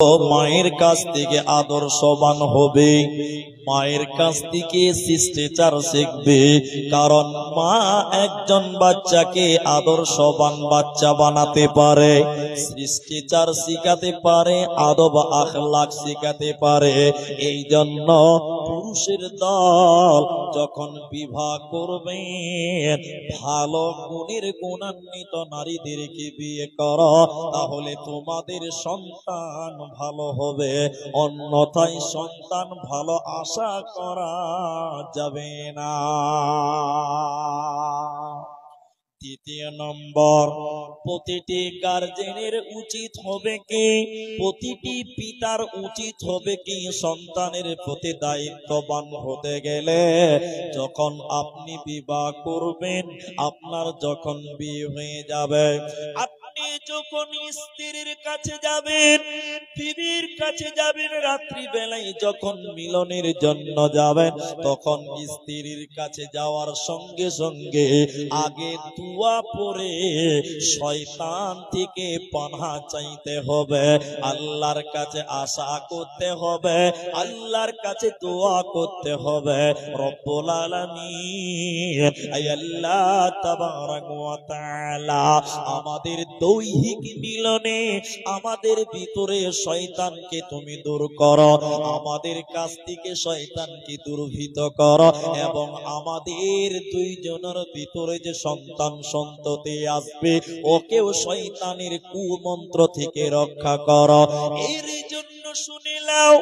মায়ের কাছ থেকে আদর্শবান হবে, মায়ের কাছ থেকে শিষ্টাচার শিখবে। কারণ মা একজন বাচ্চাকে আদর্শবান বাচ্চা বানাতে পারে, শিষ্টাচার শিখাতে পারে, আদব আখলাক শিখাতে পারে। এই জন্য পুরুষের দল যখন বিবাহ করবে, ভালো গুণের গুণান্বিত নারীদেরকে বিয়ে করো, তাহলে তোমাদের সন্তান ভালো হবে। অন্যথায় সন্তান ভালো আশা করা যাবে না। দ্বিতীয় নম্বর, প্রতিটি গার্জেনের উচিত হবে কি, প্রতিটি পিতার উচিত হবে কি, সন্তানের প্রতি দায়িত্ববান হতে গেলে যখন আপনি বিবাহ করবেন, আপনার যখন বিয়ে হয়ে যাবে, আপনি যখন স্ত্রীর কাছে যাবেন, বিবির কাছে যাবেন, রাত্রি বেলায় যখন মিলনের জন্য যাবেন, তখন স্ত্রীর কাছে যাওয়ার সঙ্গে সঙ্গে আগে দোয়া পড়ে শয়তান থেকে পানাহ চাইতে হবে, আল্লাহর কাছে আশা করতে হবে, আল্লাহর কাছে দোয়া করতে হবে। রব্বুল আলামিন, আয় আল্লাহ তাবারাক ওয়া তাআলা, আমাদের দৈহিক মিলনে আমাদের ভিতরে শয়তানকে তুমি দূর করো, আমাদের কাছ থেকে শয়তানকে দূরভীত করো, এবং আমাদের দুইজনের ভিতরে যে সন্তান সন্ততি আসবে, ওকেও শয়তানের কুমন্ত্র থেকে রক্ষা করো। এর জন্য শুনে নাও,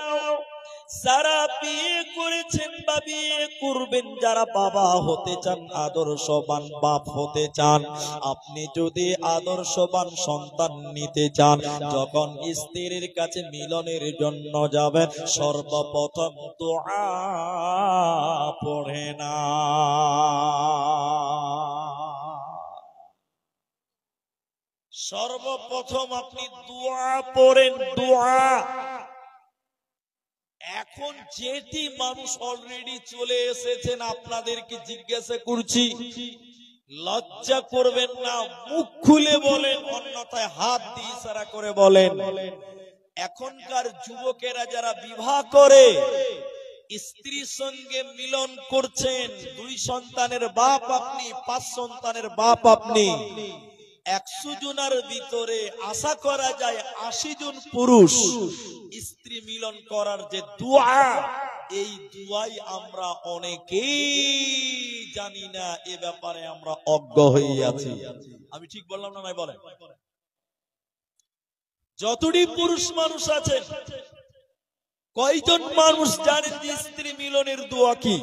যারা বিয়ে করেছেন বা বিয়ে করবেন, যারা বাবা হতে চান, আদর্শবান বাপ হতে চান, আপনি যদি আদর্শবান সন্তান নিতে চান, যখন স্ত্রীর কাছে মিলনের জন্য যাবেন, সর্বপ্রথম দোয়া পড়ে না। সর্বপ্রথম আপনি দোয়া পড়েন, দোয়া। এখন যেটি মানুষ অলরেডি চলে এসেছেন, আপনাদেরকে জিজ্ঞাসা করছি, লজ্জা করবেন না, মুখ খুলে বলেন, অন্যথায় হাত দিয়ে ইশারা করে বলেন। এখনকার যুবকেরা যারা বিবাহ করে, স্ত্রীর সঙ্গে মিলন করছেন, 2 সন্তানের বাপ আপনি, 5 সন্তানের বাপ আপনি, 100 জনের ভিতরে আশা করা যায় 80 জন পুরুষ স্ত্রী মিলন করার যে দোয়া, এই দোয়াই আমরা অনেকেই জানি না, এ ব্যাপারে আমরা অজ্ঞ হয়ে আছি। আমি ঠিক বললাম না নাই বলেন? যতটি পুরুষ মানুষ আছেন, কয়জন মানুষ জানেন যে স্ত্রী মিলনের দোয়া কি?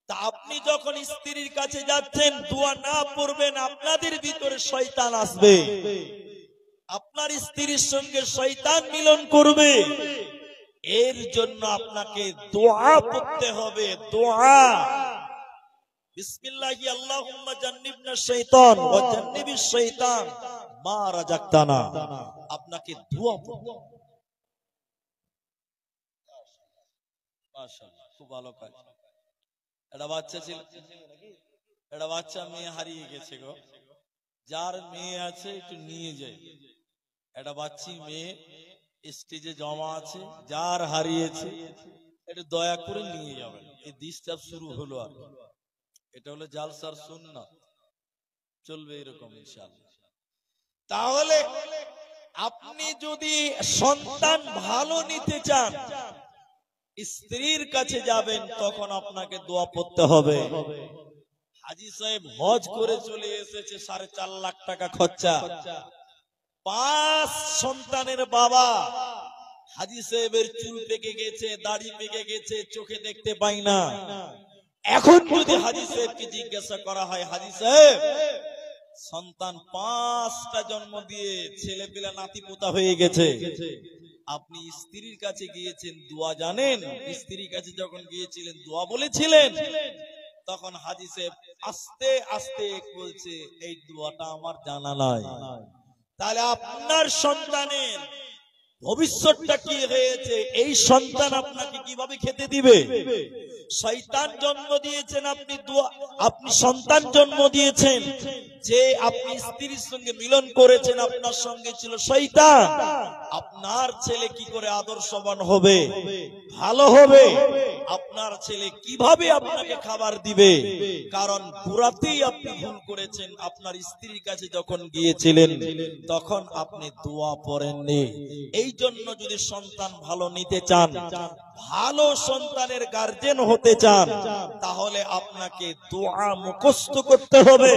তা আপনি যখন স্ত্রীর কাছে যাচ্ছেন, দোয়া না পড়বেন, আপনাদের ভিতরে শয়তান আসবে, আপনার স্ত্রীর সঙ্গে শয়তান মিলন করবে। এর জন্য আপনাকে দোয়া পড়তে হবে, দোয়া। বিসমিল্লাহি আল্লাহুম্মা জান্নিবনা শাইতান ওয়া জান্নিবিশ শাইতান মা রাযাকতানা। আপনাকে দোয়া পড়তে হবে। মাশাআল্লাহ, খুব ভালো কাজ। একটা বাচ্চা ছিল, একটা বাচ্চা মেয়ে হারিয়ে গেছে গো। যার মেয়ে আছে একটু নিয়ে যায়। একটা বাচ্চি মেয়ে স্টেজে জমা আছে, যার হারিয়েছে একটু দয়া করে নিয়ে যাবেন। এই ডিস্টার্ব শুরু হলো, আর এটা হলো জালসার সুন্নাত, চলবে এরকম ইনশাআল্লাহ। তাহলে আপনি যদি সন্তান ভালো নিতে চান, স্ত্রীর কাছে যাবেন, তখন আপনাকে দোয়া পড়তে হবে। হাজী সাহেব হজ করে চলে এসেছে, 4.5 লাখ টাকা খরচা, 5 সন্তানের বাবা। হাজী সাহেবের চুল পেকে গেছে, দাড়ি পেকে গেছে, চোখে দেখতে পাই না। এখন যদি হাজী সাহেবকে জিজ্ঞাসা করা হয়, হাজী সাহেব সন্তান 5টা জন্ম দিয়ে ছেলে পিলা নাতি পোতা হয়ে গেছে, আপনি স্ত্রীর কাছে গিয়েছেন, দোয়া জানেন? স্ত্রীর কাছে যখন গিয়েছিলেন, দোয়া বলেছিলেন? তখন হাজী সাহেব আস্তে আস্তে বলছে, এই দোয়াটা আমার জানা নাই। তাহলে আপনার সন্তানের ভবিষ্যৎটা কি হয়েছে? এই সন্তান আপনাকে কিভাবে খেতে দিবে? শয়তান জন্ম দিয়েছেন, আপনি সন্তান জন্ম দিয়েছেন, যে আপনি স্ত্রীর সঙ্গে মিলন করেছেন আপনার সঙ্গে ছিল শয়তান, আপনার ছেলে কি করে আদর্শবান হবে, ভালো হবে? আপনার ছেলে কিভাবে আপনাকে খাবার দিবে? কারণ পুরাতেই আপনি ভুল করেছেন। আপনার স্ত্রীর কাছে যখন গিয়েছিলেন তখন আপনি দোয়া পড়েননি। এই জন্য যদি সন্তান ভালো নিতে চান, ভালো সন্তানের গার্জেন হতে চান, তাহলে আপনাকে দোয়া মুখস্থ করতে হবে,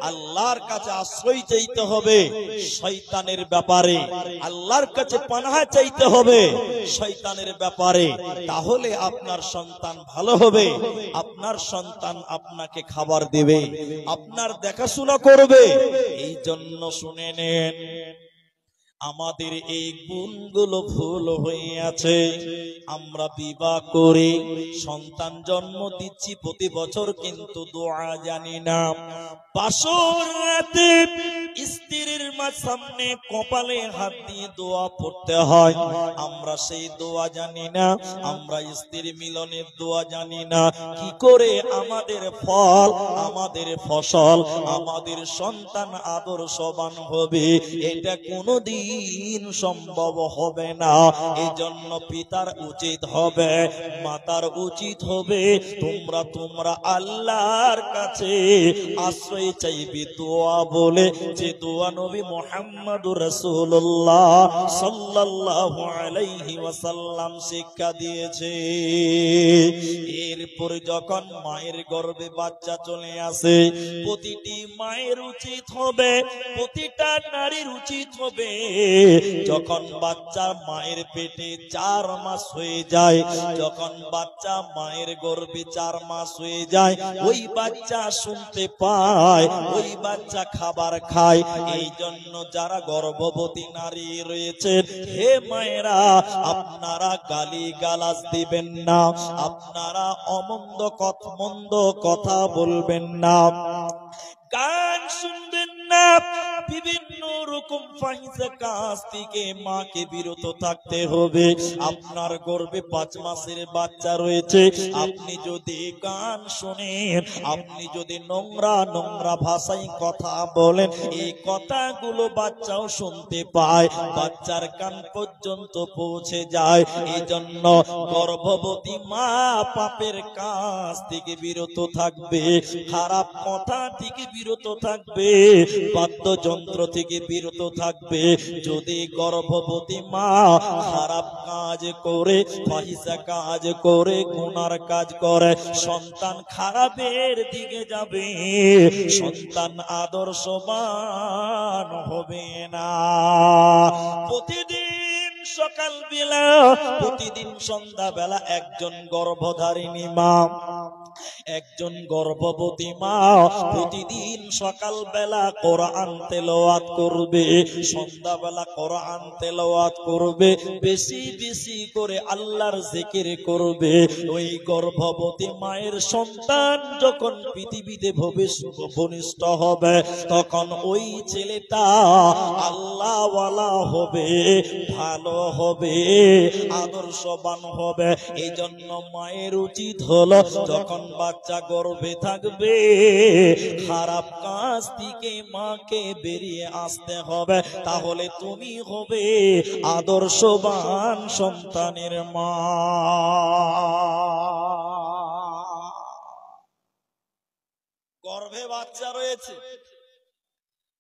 আল্লাহর কাছে আশ্রয় চাইতে হবে শয়তানের ব্যাপারে, আল্লাহর কাছে পানাহ চাইতে হবে শয়তানের ব্যাপারে। তাহলে আপনার সন্তান ভালো হবে, আপনার সন্তান আপনাকে খাবার দেবে, আপনার দেখাশোনা করবে। এই জন্য শুনে নেন, আমাদের এই গুণগুলো ভুল হয়ে আছে। আমরা বিবাহ করে সন্তান জন্ম দিচ্ছি প্রতি বছর, কিন্তু দোয়া জানি না। বাসর রাতে স্ত্রীর সামনে কপালে হাত দিয়ে দোয়া পড়তে হয়, আমরা সেই দোয়া জানি না। আমরা স্ত্রী মিলনের দোয়া জানি না। কি করে আমাদের ফল, আমাদের ফসল, আমাদের সন্তান আদর্শবান হবে? এটা কোনোদিন সম্ভব হবে না। এই জন্য পিতার উচিত হবে, মাতার উচিত হবে, তোমরা আল্লাহর কাছে আশ্রয় চাইবে দোয়া বলে, যে দোয়া নবী মুহাম্মদুর রাসূলুল্লাহ সাল্লাল্লাহু আলাইহি ওয়াসাল্লাম শিক্ষা দিয়েছে। এরপর যখন মায়ের গর্ভে বাচ্চা চলে আসে, প্রতিটি মায়ের উচিত হবে, প্রতিটা নারীর উচিত হবে, যখন বাচ্চা মায়ের পেটে 4 মাস হয়ে যায়, যখন বাচ্চা মায়ের গর্ভে 4 মাস হয়ে যায়, ওই বাচ্চা শুনতে পায়, ওই বাচ্চা খাবার খায়। এই জন্য যারা গর্ভবতী নারী রয়েছেন, হে মায়েরা, আপনারা গালি গালাজ দিবেন না, আপনারা মন্দ কথা বলবেন না, গান শুনবেন না, বিভিন্ন রকম ফাহিশা কাজ থেকে মাকে বিরত থাকতে হবে। আপনার গর্ভে 5 মাসের বাচ্চা রয়েছে, আপনি যদি গান শোনেন, আপনি যদি নোংরা ভাষায় কথা বলেন, এই কথাগুলো বাচ্চাও শুনতে পায়, বাচ্চার কান পর্যন্ত পৌঁছে যায়। এই জন্য গর্ভবতী মা পাপের কাজ থেকে বিরত থাকবে, খারাপ কথা থেকে বিরত থাকবে, বাদ্যযন্ত্র থেকে বিরত থাকবে। যদি গর্ভবতী মা খারাপ কাজ করে, ফাহিশা কাজ করে, গুনার কাজ করে, সন্তান খারাপের দিকে যাবে, সন্তান আদর্শবান হবে না। প্রতিদিন সকাল বেলা, প্রতিদিন সন্ধ্যা বেলা একজন গর্ভধারিণী মা, একজন গর্ভবতী মা প্রতিদিন সকাল বেলা কোরআন তেলাওয়াত করবে, সন্ধ্যা বেলা কোরআন তেলাওয়াত করবে, বেশি বেশি করে আল্লাহর জিকির করবে। ওই গর্ভবতী মায়ের সন্তান যখন পৃথিবীতে ভূমিষ্ঠ হবে, তখন ওই ছেলেটা আল্লাহওয়ালা হবে, ভালো হবে, আদর্শবান হবে। এই জন্য মায়ের উচিত হলো, যখন বাচ্চা গর্ভে থাকবে, খারাপ কাজ থেকে মাকে বেরিয়ে আসতে হবে, তাহলে তুমি হবে আদর্শবান সন্তানের মা। গর্ভে বাচ্চা রয়েছে,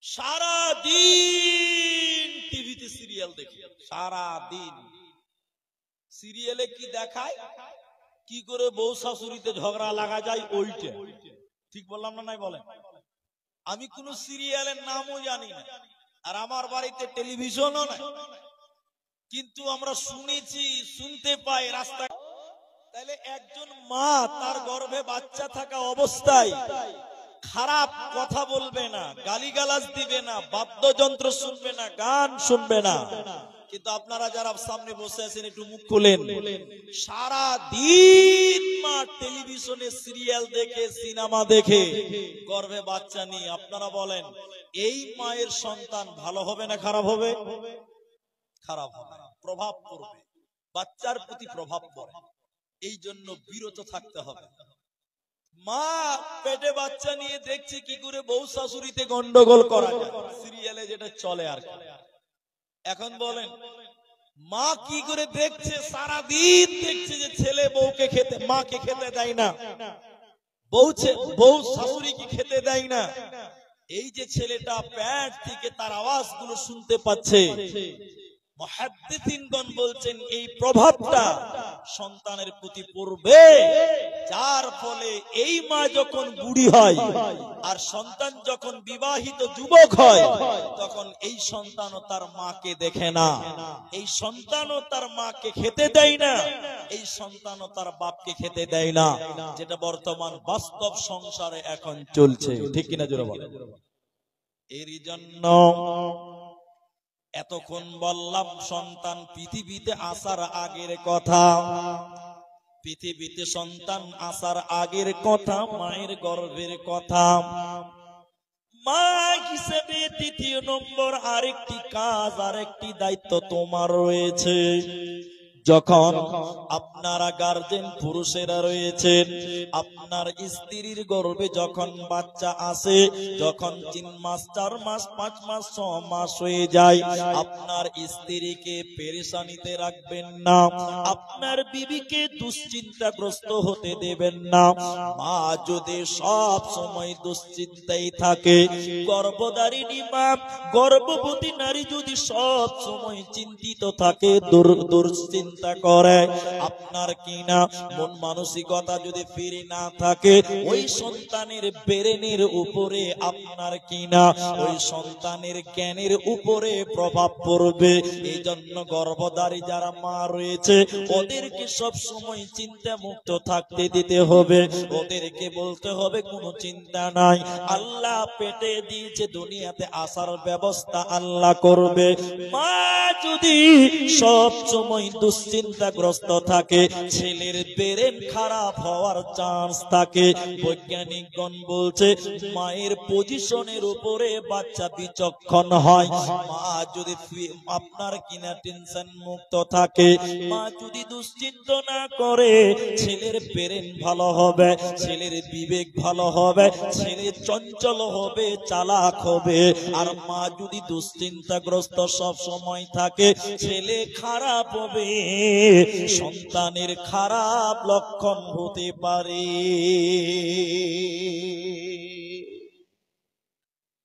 সারা দিন টিভিতে সিরিয়াল দেখি, সারা দিন সিরিয়ালে কি দেখায়, কি করে বউ শাশুড়িতে ঝগড়া লাগা যায়, ওইটা ঠিক বললাম না? নাই বলেন। আমি কোন সিরিয়ালের নামও জানি না, আর আমার বাড়িতে টেলিভিশনও নাই, কিন্তু আমরা শুনেছি, শুনতে পাই রাস্তা। তাহলে একজন মা তার গর্ভে বাচ্চা থাকা অবস্থায় খারাপ কথা বলবে না, গালিগালাজ দিবে না, বাদ্যযন্ত্র শুনবে না, গান শুনবে না। কিন্তু আপনারা যারা সামনে বসে আছেন একটু মুখ খুলেন, সারা দিন মা টেলিভিশনে সিরিয়াল দেখে, সিনেমা দেখে, গর্ভে বাচ্চা নিয়ে, আপনারা বলেন এই মায়ের সন্তান ভালো হবে না খারাপ হবে? খারাপ হবে, প্রভাব পড়বে, বাচ্চার প্রতি প্রভাব পড়ে। এই জন্য বিরত থাকতে হবে। মা পেটে বাচ্চা নিয়ে দেখছে কি করে বউ শাশুড়িতে গন্ডগোল করা যায়, সিরিয়ালে যেটা চলে আর কি। এখন বলেন মা কি করে দেখছে, সারাদিন দেখছে যে ছেলে বউকে খেতে, মাকে খেতে দেয় না, বউ শাশুড়িকে খেতে দেয় না। এই যে ছেলেটা পেট থেকে তার আওয়াজগুলো শুনতে পাচ্ছে, মুহাদ্দিসিনগণ বলছেন এই প্রভাবটা সন্তানের প্রতি পড়বে, যার ফলে এই মা যখন বুড়ি হয় আর সন্তান যখন বিবাহিত যুবক হয়, তখন এই সন্তানও তার মাকে দেখে না, এই সন্তানও তার মাকে খেতে দেয় না, এই সন্তানও তার বাপকে খেতে দেয় না, যেটা বর্তমান বাস্তব সংসারে এখন চলছে, ঠিক কিনা জোরে বলেন। এরই জন্য এতক্ষণ বললাম সন্তান পৃথিবীতে আসার আগের কথা, পৃথিবীতে সন্তান আসার আগের কথা, মায়ের গর্ভের কথা। মা হিসেবে দ্বিতীয় নম্বর আরেকটি কাজ, আরেকটি দায়িত্ব তোমার রয়েছে। যখন আপনারা গার্জেন পুরুষেরা রয়েছেন, আপনার স্ত্রীর গর্ভে যখন বাচ্চা আসে, যখন 3 মাস 4 মাস 5 মাস 6 মাস হয়ে যায়, আপনার স্ত্রীকে পেরেশানিতে রাখবেন না, আপনার বিবিকে দুশ্চিন্তাগ্রস্ত হতে দেবেন না। মা যদি সব সময় দুশ্চিন্তায় থাকে, গর্ভধারিণী মা, গর্ভবতী নারী যদি সব সময় চিন্তিত থাকে, দুশ্চিন্তা করে, আপনার কিনা মন মানসিকতা যদি ফিরে না থাকে, ওই সন্তানের ব্রেনের উপরে, আপনার কিনা ওই সন্তানের জ্ঞানের উপরে প্রভাব পড়বে। এই জন্য গর্ভধারী যারা মা রয়েছে, ওদেরকে সব সময় চিন্তা মুক্ত থাকতে দিতে হবে, ওদেরকে বলতে হবে কোনো চিন্তা নাই, আল্লাহ পেটে দিয়েছে, দুনিয়াতে আসার ব্যবস্থা আল্লাহ করবে। মা যদি সব সময় দুশ্চিন্তাগ্রস্ত থাকে, ছেলের ব্রেন খারাপ হওয়ার চান্স থাকে। বৈজ্ঞানিকগণ বলছে মায়ের পজিশনের উপরে বাচ্চা বিচক্ষণ হয়। মা যদি আপনার কিনা টেনশন মুক্ত থাকে, মা যদি দুশ্চিন্তা না করে, ছেলের ব্রেন ভালো হবে, ছেলের বিবেক ভালো হবে, ছেলে চঞ্চল হবে, চালাক হবে। আর মা যদি দুশ্চিন্তাগ্রস্ত সব সময় থাকে, ছেলে খারাপ হবে, সন্তানের খারাপ লক্ষণ হতে পারে।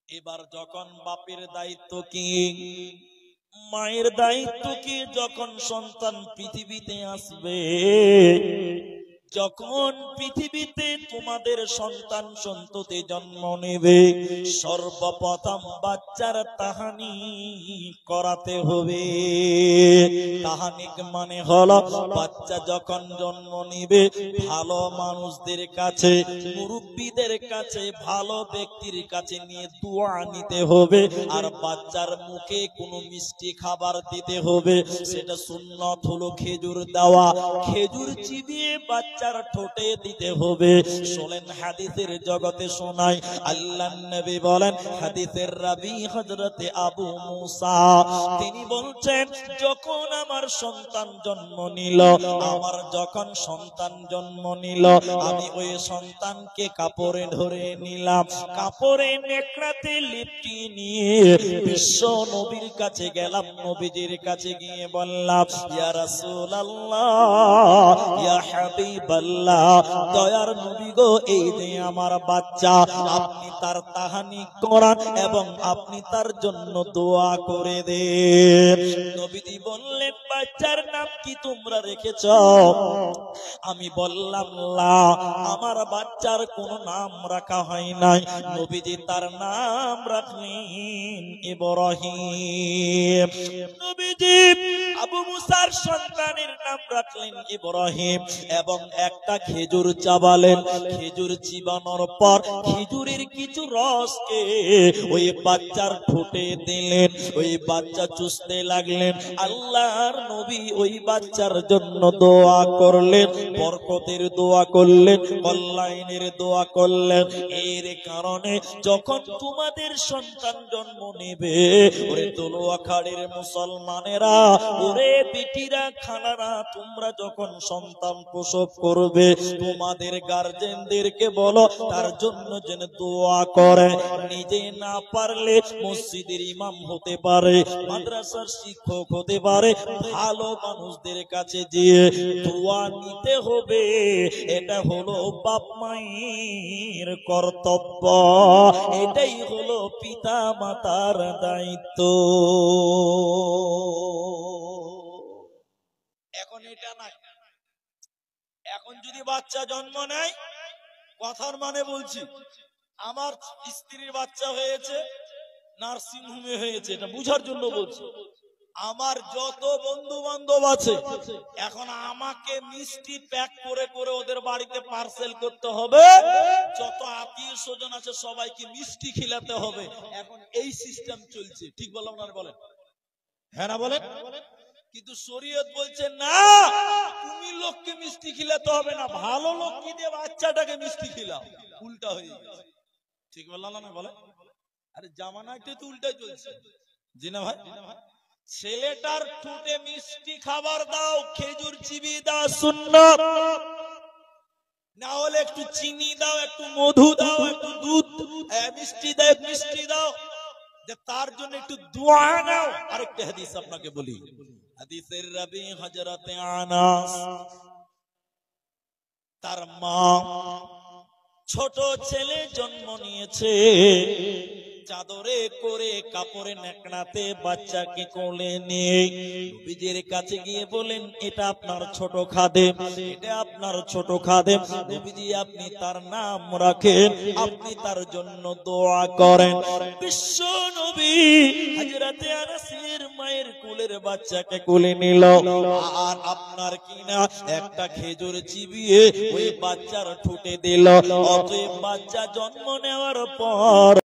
এবার যখন বাপের দায়িত্ব কি, মায়ের দায়িত্ব কি, যখন সন্তান পৃথিবীতে আসবে, যখন পৃথিবীতে তোমাদের সন্তান সন্ততি জন্ম নেবে, সর্বপ্রথম বাচ্চার তাহানি করাতে হবে। তাহানিক মানে হলো বাচ্চা যখন জন্ম নেবে, ভালো মানুষদের কাছে, মুরব্বীদের কাছে, ভালো ব্যক্তির কাছে নিয়ে দোয়া নিতে হবে, আর বাচ্চার মুখে কোনো মিষ্টি খাবার দিতে হবে। সেটা সুন্নত হলো খেজুর দেওয়া, খেজুর চিবিয়ে বাচ্চার ঠোঁটে দিতে হবে। শোনেন হাদিসের জগতে শোনাই, আল্লাহর নবী বলেন, হাদিসের রাবী হযরতে আবু মুসা, তিনি বলছেন, যখন আমার সন্তান জন্ম নিল, আমার যখন সন্তান জন্ম নিল, আমি ওই সন্তানকে কাপড়ে ধরে নিলাম, কাপড়ে নেকড়াতে লিপটিয়ে নিয়ে বিশ্ব নবীর কাছে গেলাম, নবীজির কাছে গিয়ে বললাম, ইয়া রাসূলুল্লাহ, ইয়া হাবিবাল্লাহ, দয়ার নবী গো, এই যে আমার বাচ্চা, আপনি তার তাহানি করান এবং আপনি তার জন্য দোয়া করে দেন। নবীজি বললেন, বাচ্চার নাম কি তোমরা রেখেছ? আমি বললাম, না, আমার বাচ্চার কোনো নাম রাখা হয় নাই। নবীজি তার নাম রাখলেন ইব্রাহিম। নবীজি আবু মুসার সন্তানের নাম রাখলেন ইব্রাহিম এবং একটা খেজুর চাবালেন। খেজুর চিবানোর পর খেজুরের কিছু রসকে ওই বাচ্চার ঠোঁটে দিলেন, ওই বাচ্চা চুষতে লাগলেন। আল্লাহর নবী ওই বাচ্চার জন্য দোয়া করলেন, বরকতের দোয়া করলেন, কল্যাণের দোয়া করলেন। এর কারণে যখন তোমাদের সন্তান জন্ম নেবে, ওরে দোয়া খাড়ের মুসলমানেরা, ওরে ওরে বেটিরা খালারা, তোমরা যখন সন্তান প্রসব করবে তোমাদের গার্জেনদেরকে বলো তার জন্য যেন দোয়া করে। নিজে না পারলে মসজিদের ইমাম হতে পারে, মাদ্রাসার শিক্ষক হতে পারে, ভালো মানুষদের কাছে গিয়ে দোয়া নিতে হবে। এটা হলো বাপ মায়ের কর্তব্য, এটাই হলো পিতা মাতার দায়িত্ব। এখন এটা নাই। এখন যদি বাচ্চা জন্ম নেয়, কথার মানে বলছি, আমার স্ত্রীর বাচ্চা হয়েছে নার্সিং হোমে হয়েছে, এটা বুঝার জন্য বলছি। আমার যত বন্ধু বান্ধব আছে, এখন আমাকে মিষ্টি প্যাক করে করে ওদের বাড়িতে পার্সেল করতে হবে। যত আত্মীয় স্বজন আছে সবাইকে মিষ্টি খিলাতে হবে। এখন এই সিস্টেম চলছে, ঠিক বললাম না? বলেন হ্যাঁ না বলেন? কিন্তু শরীয়ত বলছে না, তুমি লোককে মিষ্টি খিলাতে হবে না, ভালো লোক কি দিয়ে বাচ্চাটাকে মিষ্টি খিলাও। উল্টা হয়ে গেছে, ঠিক বললাম না? বলেন। আরে জামানাটা তো উল্টাই চলছে। জি না ভাই? ছেলেটার ঠোঁটে মিষ্টি খাবার দাও, খেজুর চিবি দাও সুন্নাত, না হলে একটু চিনি দাও, একটু মধু দাও, একটু দুধ মিষ্টি দাও, মিষ্টি দাও, যে তার জন্য একটু দোয়া নাও। আরেকটা হাদিস আপনাকে বলি, হাদিসের রাবি হযরতে আনাস, তার মা ছোট ছেলে জন্ম নিয়েছে, চাদরে করে কাপড়ে নেকড়াতে বাচ্চাকে কোলে নিয়ে নবীজির কাছে গিয়ে বলেন, এটা আপনার ছোট খাদেম, এটা আপনার ছোট খাদেম, নবীজি আপনি তার নাম রাখেন, আপনি তার জন্য দোয়া করেন। বিশ্ব নবী হযরতে আনাসের মায়ের কোলের বাচ্চাকে কোলে নিল, আর আপনার কিনা একটা খেজুর চিবিয়ে ওই বাচ্চার ঠোঁটে দিল। অতএব বাচ্চা জন্ম নেওয়ার পর